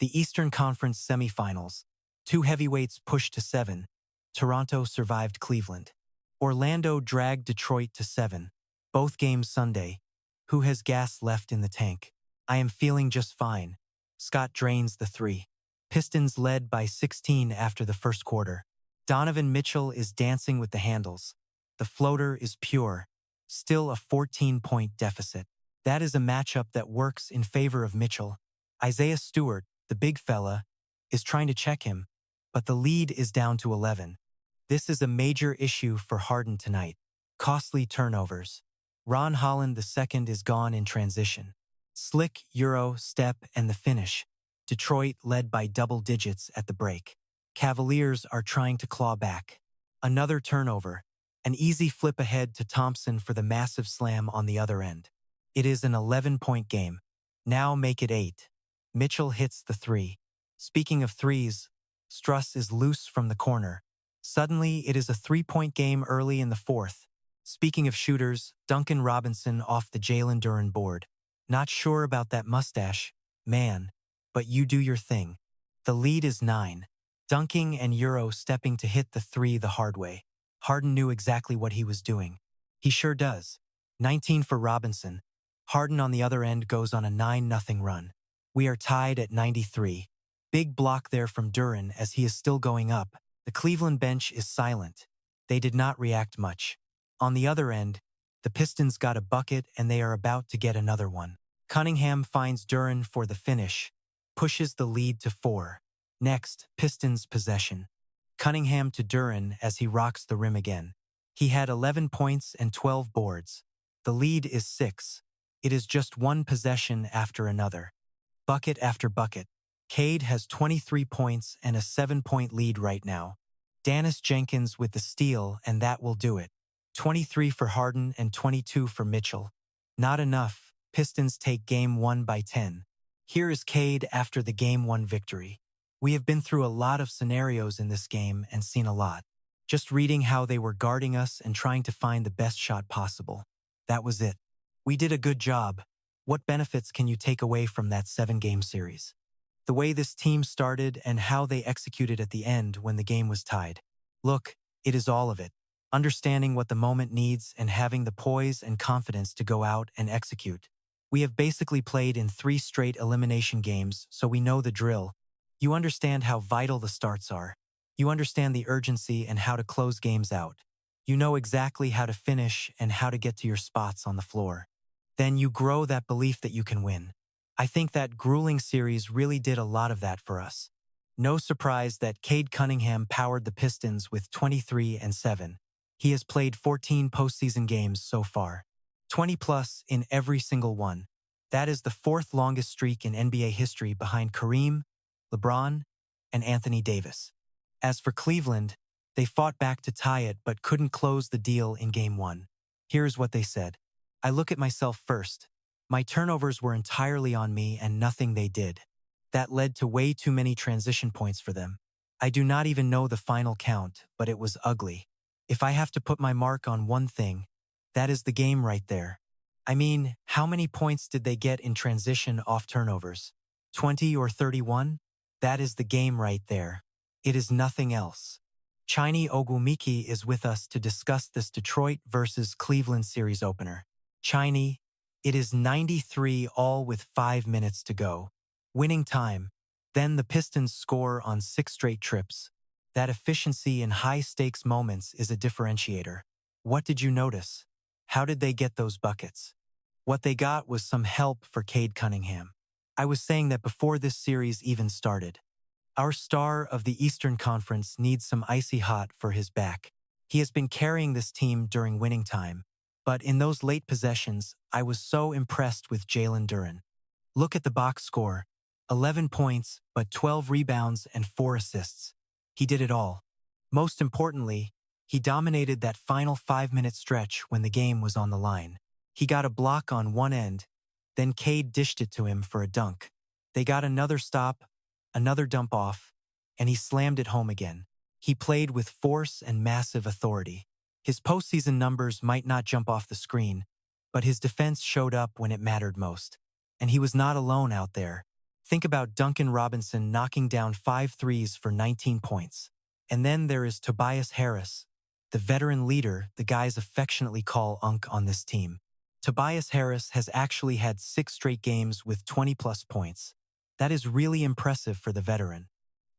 The Eastern Conference semifinals. Two heavyweights pushed to 7. Toronto survived Cleveland. Orlando dragged Detroit to 7. Both games Sunday. Who has gas left in the tank? I am feeling just fine. Scott drains the 3. Pistons led by 16 after the first quarter. Donovan Mitchell is dancing with the handles. The floater is pure. Still a 14-point deficit. That is a matchup that works in favor of Mitchell. Isaiah Stewart, the big fella, is trying to check him, but the lead is down to 11. This is a major issue for Harden tonight. Costly turnovers. Ron Holland II is gone in transition. Slick, Euro, step, and the finish. Detroit led by double digits at the break. Cavaliers are trying to claw back. Another turnover. An easy flip ahead to Thompson for the massive slam on the other end. It is an 11-point game. Now make it 8. Mitchell hits the 3. Speaking of threes, Struss is loose from the corner. Suddenly, it is a 3-point game early in the fourth. Speaking of shooters, Duncan Robinson off the Jalen Duren board. Not sure about that mustache, man, but you do your thing. The lead is 9. Dunking and Euro stepping to hit the 3 the hard way. Harden knew exactly what he was doing. He sure does. 19 for Robinson. Harden on the other end goes on a 9-0 run. We are tied at 93. Big block there from Duren as he is still going up. The Cleveland bench is silent. They did not react much. On the other end, the Pistons got a bucket and they are about to get another one. Cunningham finds Duren for the finish, pushes the lead to 4. Next, Pistons possession. Cunningham to Duren as he rocks the rim again. He had 11 points and 12 boards. The lead is 6. It is just one possession after another. Bucket after bucket. Cade has 23 points and a 7-point lead right now. Dennis Jenkins with the steal, and that will do it. 23 for Harden and 22 for Mitchell. Not enough. Pistons take Game 1 by 10. Here is Cade after the Game 1 victory. We have been through a lot of scenarios in this game and seen a lot. Just reading how they were guarding us and trying to find the best shot possible. That was it. We did a good job. What benefits can you take away from that 7-game series? The way this team started and how they executed at the end when the game was tied. Look, it is all of it. Understanding what the moment needs and having the poise and confidence to go out and execute. We have basically played in 3 straight elimination games, so we know the drill. You understand how vital the starts are. You understand the urgency and how to close games out. You know exactly how to finish and how to get to your spots on the floor. Then you grow that belief that you can win. I think that grueling series really did a lot of that for us. No surprise that Cade Cunningham powered the Pistons with 23 and 7. He has played 14 postseason games so far. 20-plus in every single one. That is the 4th longest streak in NBA history behind Kareem, LeBron, and Anthony Davis. As for Cleveland, they fought back to tie it but couldn't close the deal in Game 1. Here's what they said. I look at myself first. My turnovers were entirely on me and nothing they did. That led to way too many transition points for them. I do not even know the final count, but it was ugly. If I have to put my mark on one thing, that is the game right there. I mean, how many points did they get in transition off turnovers? 20 or 31? That is the game right there. It is nothing else. Chini Ogwumike is with us to discuss this Detroit versus Cleveland series opener. Chini, it is 93 all with 5 minutes to go. Winning time. Then the Pistons score on 6 straight trips. That efficiency in high-stakes moments is a differentiator. What did you notice? How did they get those buckets? What they got was some help for Cade Cunningham. I was saying that before this series even started. Our star of the Eastern Conference needs some icy hot for his back. He has been carrying this team during winning time. But in those late possessions, I was so impressed with Jalen Duren. Look at the box score. 11 points, but 12 rebounds and 4 assists. He did it all. Most importantly, he dominated that final 5-minute stretch when the game was on the line. He got a block on one end, then Cade dished it to him for a dunk. They got another stop, another dump off, and he slammed it home again. He played with force and massive authority. His postseason numbers might not jump off the screen, but his defense showed up when it mattered most. And he was not alone out there. Think about Duncan Robinson knocking down 5 threes for 19 points. And then there is Tobias Harris, the veteran leader the guys affectionately call Unk on this team. Tobias Harris has actually had 6 straight games with 20-plus points. That is really impressive for the veteran.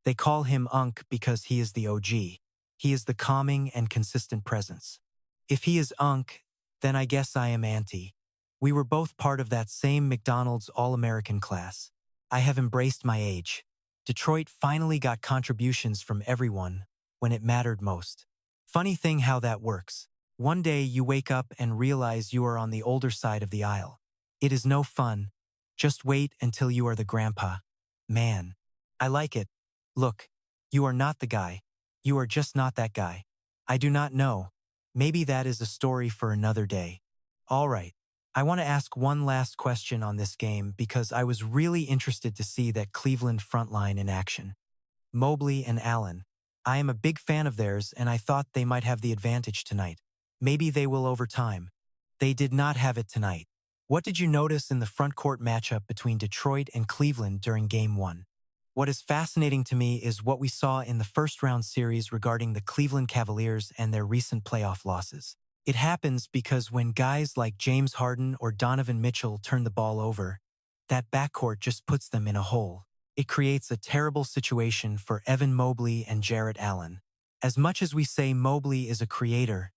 They call him Unk because he is the OG. He is the calming and consistent presence. If he is Unk, then I guess I am Auntie. We were both part of that same McDonald's All-American class. I have embraced my age. Detroit finally got contributions from everyone when it mattered most. Funny thing how that works. One day you wake up and realize you are on the older side of the aisle. It is no fun. Just wait until you are the grandpa. Man, I like it. Look, you are not the guy. You are just not that guy. I do not know. Maybe that is a story for another day. All right. I want to ask one last question on this game because I was really interested to see that Cleveland front line in action. Mobley and Allen. I am a big fan of theirs and I thought they might have the advantage tonight. Maybe they will over time. They did not have it tonight. What did you notice in the front court matchup between Detroit and Cleveland during Game 1? What is fascinating to me is what we saw in the first-round series regarding the Cleveland Cavaliers and their recent playoff losses. It happens because when guys like James Harden or Donovan Mitchell turn the ball over, that backcourt just puts them in a hole. It creates a terrible situation for Evan Mobley and Jarrett Allen. As much as we say Mobley is a creator,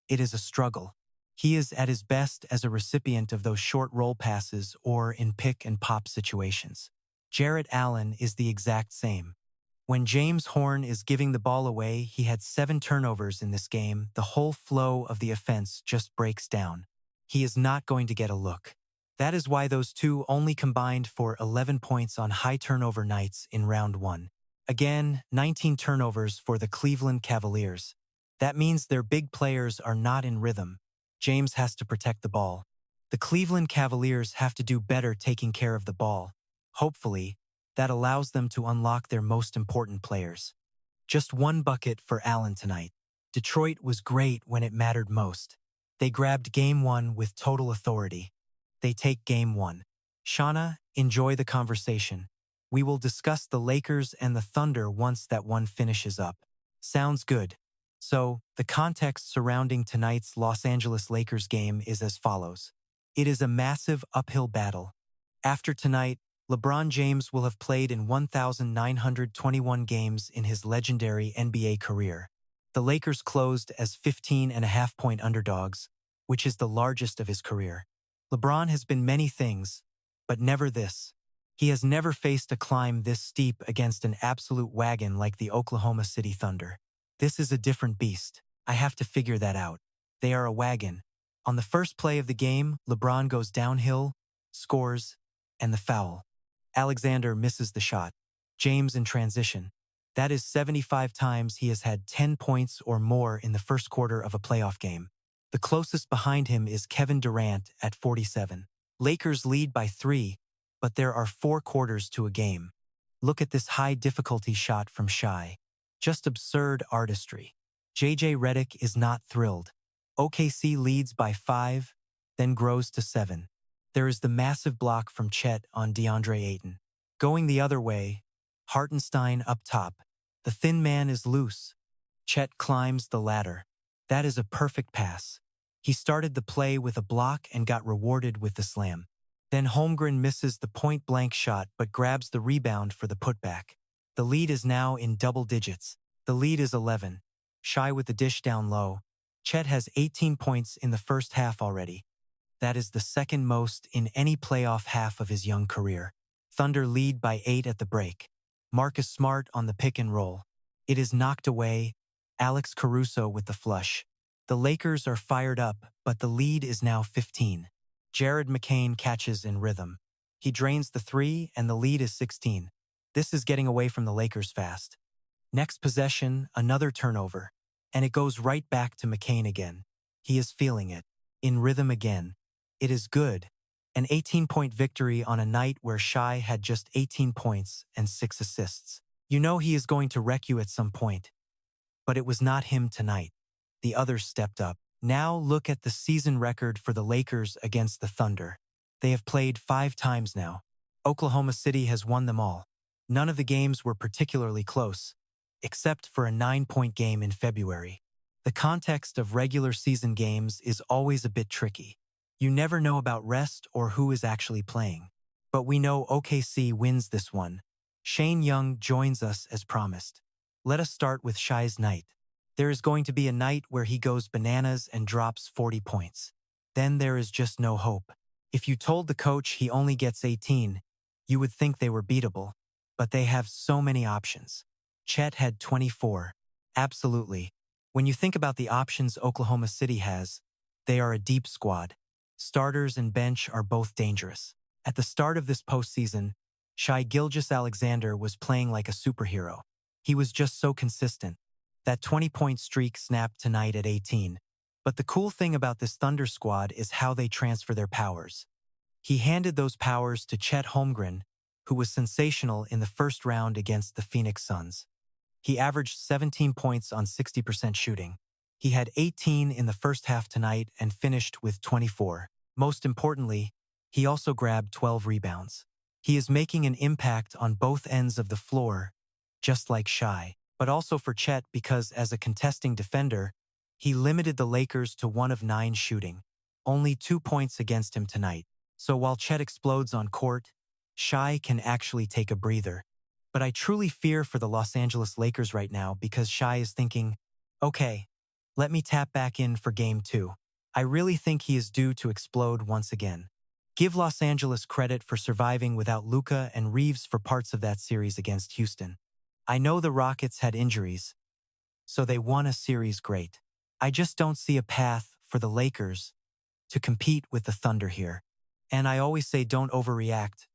it is a struggle. He is at his best as a recipient of those short roll passes or in pick-and-pop situations. Jarrett Allen is the exact same. When James Horn is giving the ball away, he had 7 turnovers in this game. The whole flow of the offense just breaks down. He is not going to get a look. That is why those two only combined for 11 points on high turnover nights in round 1. Again, 19 turnovers for the Cleveland Cavaliers. That means their big players are not in rhythm. James has to protect the ball. The Cleveland Cavaliers have to do better taking care of the ball. Hopefully, that allows them to unlock their most important players. Just 1 bucket for Allen tonight. Detroit was great when it mattered most. They grabbed Game 1 with total authority. They take Game 1. Shauna, enjoy the conversation. We will discuss the Lakers and the Thunder once that one finishes up. Sounds good. So, the context surrounding tonight's Los Angeles Lakers game is as follows. It is a massive uphill battle. After tonight, LeBron James will have played in 1,921 games in his legendary NBA career. The Lakers closed as 15.5-point underdogs, which is the largest of his career. LeBron has been many things, but never this. He has never faced a climb this steep against an absolute wagon like the Oklahoma City Thunder. This is a different beast. I have to figure that out. They are a wagon. On the first play of the game, LeBron goes downhill, scores, and the foul. Alexander misses the shot. James in transition. That is 75 times he has had 10 points or more in the first quarter of a playoff game. The closest behind him is Kevin Durant at 47. Lakers lead by 3, but there are 4 quarters to a game. Look at this high-difficulty shot from Shai. Just absurd artistry. JJ Redick is not thrilled. OKC leads by 5, then grows to 7. There is the massive block from Chet on DeAndre Ayton. Going the other way, Hartenstein up top. The thin man is loose. Chet climbs the ladder. That is a perfect pass. He started the play with a block and got rewarded with the slam. Then Holmgren misses the point-blank shot but grabs the rebound for the putback. The lead is now in double digits. The lead is 11. Shai with the dish down low. Chet has 18 points in the first half already. That is the second most in any playoff half of his young career. Thunder lead by 8 at the break. Marcus Smart on the pick and roll. It is knocked away. Alex Caruso with the flush. The Lakers are fired up, but the lead is now 15. Jared McCain catches in rhythm. He drains the 3 and the lead is 16. This is getting away from the Lakers fast. Next possession, another turnover. And it goes right back to McCain again. He is feeling it. In rhythm again. It is good. An 18-point victory on a night where Shai had just 18 points and 6 assists. You know he is going to wreck you at some point. But it was not him tonight. The others stepped up. Now look at the season record for the Lakers against the Thunder. They have played 5 times now. Oklahoma City has won them all. None of the games were particularly close, except for a 9-point game in February. The context of regular season games is always a bit tricky. You never know about rest or who is actually playing. But we know OKC wins this one. Shane Young joins us as promised. Let us start with Shai's night. There is going to be a night where he goes bananas and drops 40 points. Then there is just no hope. If you told the coach he only gets 18, you would think they were beatable. But they have so many options. Chet had 24. Absolutely. When you think about the options Oklahoma City has, they are a deep squad. Starters and bench are both dangerous. At the start of this postseason, Shai Gilgeous-Alexander was playing like a superhero. He was just so consistent. That 20-point streak snapped tonight at 18. But the cool thing about this Thunder squad is how they transfer their powers. He handed those powers to Chet Holmgren, who was sensational in the first round against the Phoenix Suns. He averaged 17 points on 60% shooting. He had 18 in the first half tonight and finished with 24. Most importantly, he also grabbed 12 rebounds. He is making an impact on both ends of the floor, just like Shai, but also for Chet because as a contesting defender, he limited the Lakers to 1 of 9 shooting. Only 2 points against him tonight. So while Chet explodes on court, Shai can actually take a breather. But I truly fear for the Los Angeles Lakers right now because Shai is thinking, okay, let me tap back in for Game 2. I really think he is due to explode once again. Give Los Angeles credit for surviving without Luka and Reeves for parts of that series against Houston. I know the Rockets had injuries, so they won a series great. I just don't see a path for the Lakers to compete with the Thunder here. And I always say don't overreact,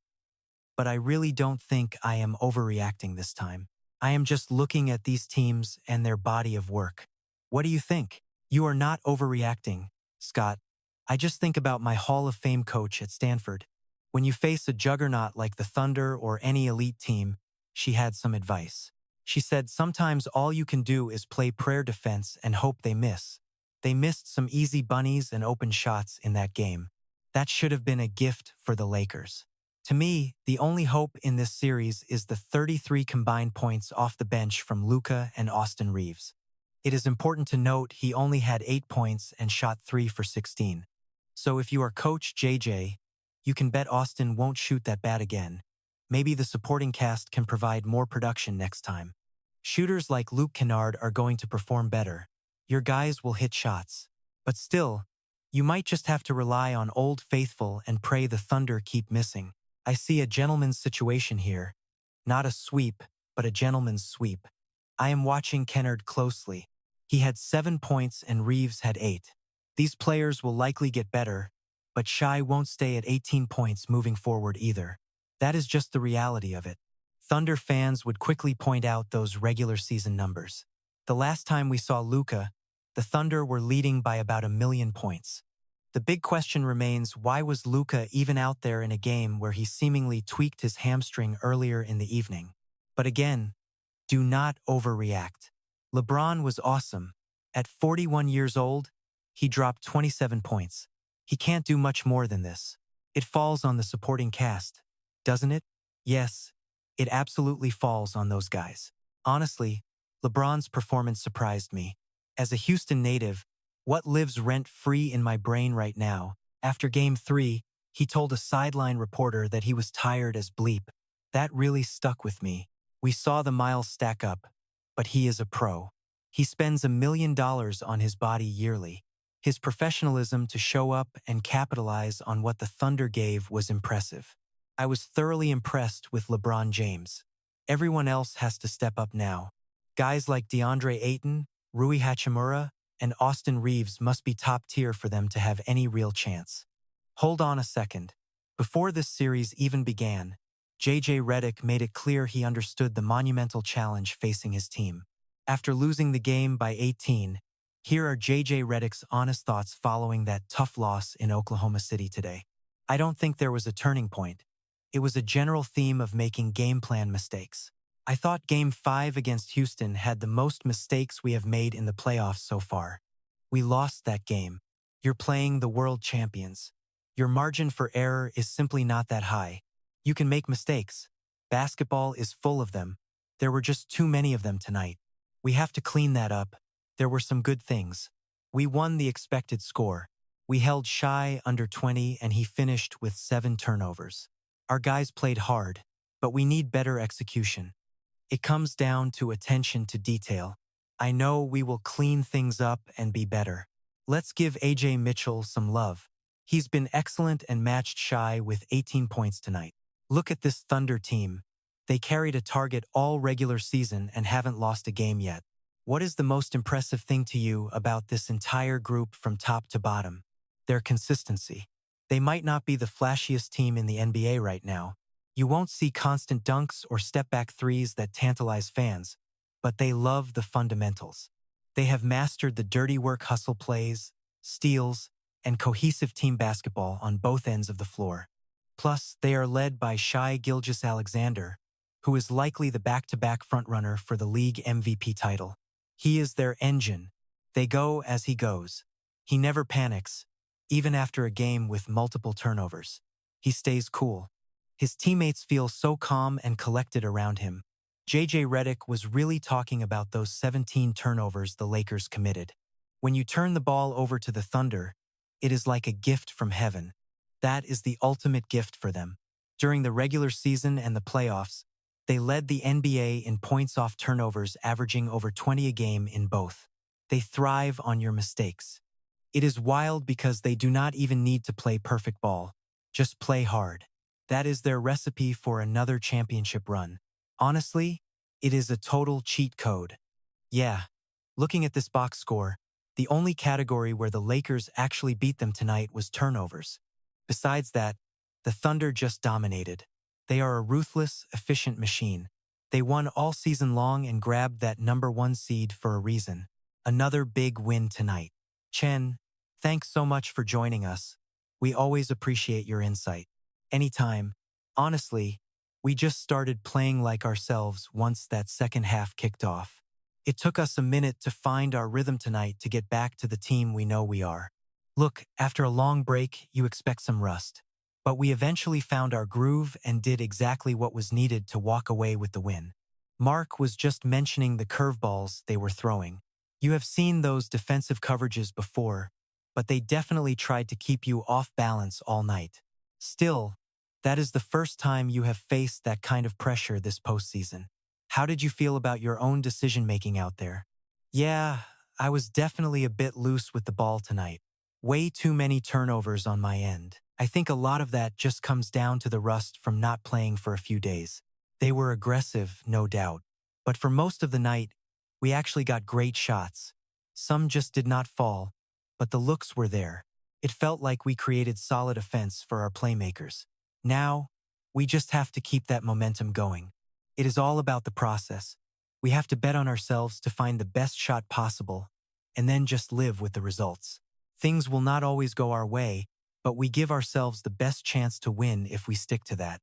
but I really don't think I am overreacting this time. I am just looking at these teams and their body of work. What do you think? You are not overreacting, Scott. I just think about my Hall of Fame coach at Stanford. When you face a juggernaut like the Thunder or any elite team, she had some advice. She said sometimes all you can do is play prayer defense and hope they miss. They missed some easy bunnies and open shots in that game. That should have been a gift for the Lakers. To me, the only hope in this series is the 33 combined points off the bench from Luka and Austin Reeves. It is important to note he only had 8 points and shot 3 for 16. So if you are Coach JJ, you can bet Austin won't shoot that bad again. Maybe the supporting cast can provide more production next time. Shooters like Luke Kennard are going to perform better. Your guys will hit shots. But still, you might just have to rely on Old Faithful and pray the Thunder keep missing. I see a gentleman's situation here. Not a sweep, but a gentleman's sweep. I am watching Kennard closely. He had 7 points and Reeves had 8. These players will likely get better, but Shai won't stay at 18 points moving forward either. That is just the reality of it. Thunder fans would quickly point out those regular season numbers. The last time we saw Luka, the Thunder were leading by about 1 million points. The big question remains, why was Luka even out there in a game where he seemingly tweaked his hamstring earlier in the evening? But again, do not overreact. LeBron was awesome. At 41 years old, he dropped 27 points. He can't do much more than this. It falls on the supporting cast, doesn't it? Yes, it absolutely falls on those guys. Honestly, LeBron's performance surprised me. As a Houston native, what lives rent-free in my brain right now, after Game 3, he told a sideline reporter that he was tired as bleep. That really stuck with me. We saw the miles stack up, but he is a pro. He spends $1 million on his body yearly. His professionalism to show up and capitalize on what the Thunder gave was impressive. I was thoroughly impressed with LeBron James. Everyone else has to step up now. Guys like DeAndre Ayton, Rui Hachimura, and Austin Reeves must be top tier for them to have any real chance. Hold on a second. Before this series even began, JJ Redick made it clear he understood the monumental challenge facing his team. After losing the game by 18, here are JJ Redick's honest thoughts following that tough loss in Oklahoma City today. I don't think there was a turning point. It was a general theme of making game plan mistakes. I thought Game 5 against Houston had the most mistakes we have made in the playoffs so far. We lost that game. You're playing the world champions. Your margin for error is simply not that high. You can make mistakes. Basketball is full of them. There were just too many of them tonight. We have to clean that up. There were some good things. We won the expected score. We held Shai under 20 and he finished with 7 turnovers. Our guys played hard, but we need better execution. It comes down to attention to detail. I know we will clean things up and be better. Let's give AJ Mitchell some love. He's been excellent and matched Shai with 18 points tonight. Look at this Thunder team. They carried a target all regular season and haven't lost a game yet. What is the most impressive thing to you about this entire group from top to bottom? Their consistency. They might not be the flashiest team in the NBA right now. You won't see constant dunks or step-back threes that tantalize fans, but they love the fundamentals. They have mastered the dirty work hustle plays, steals, and cohesive team basketball on both ends of the floor. Plus, they are led by Shai Gilgeous-Alexander, who is likely the back-to-back frontrunner for the league MVP title. He is their engine. They go as he goes. He never panics, even after a game with multiple turnovers. He stays cool. His teammates feel so calm and collected around him. JJ Redick was really talking about those 17 turnovers the Lakers committed. When you turn the ball over to the Thunder, it is like a gift from heaven. That is the ultimate gift for them. During the regular season and the playoffs, they led the NBA in points off turnovers, averaging over 20 a game in both. They thrive on your mistakes. It is wild because they do not even need to play perfect ball. Just play hard. That is their recipe for another championship run. Honestly, it is a total cheat code. Yeah, looking at this box score, the only category where the Lakers actually beat them tonight was turnovers. Besides that, the Thunder just dominated. They are a ruthless, efficient machine. They won all season long and grabbed that #1 seed for a reason. Another big win tonight. Chen, thanks so much for joining us. We always appreciate your insight. Anytime. Honestly, we just started playing like ourselves once that second half kicked off. It took us a minute to find our rhythm tonight to get back to the team we know we are. Look, after a long break, you expect some rust. But we eventually found our groove and did exactly what was needed to walk away with the win. Mark was just mentioning the curveballs they were throwing. You have seen those defensive coverages before, but they definitely tried to keep you off balance all night. Still, that is the first time you have faced that kind of pressure this postseason. How did you feel about your own decision-making out there? Yeah, I was definitely a bit loose with the ball tonight. Way too many turnovers on my end. I think a lot of that just comes down to the rust from not playing for a few days. They were aggressive, no doubt. But for most of the night, we actually got great shots. Some just did not fall, but the looks were there. It felt like we created solid offense for our playmakers. Now, we just have to keep that momentum going. It is all about the process. We have to bet on ourselves to find the best shot possible, and then just live with the results. Things will not always go our way, but we give ourselves the best chance to win if we stick to that.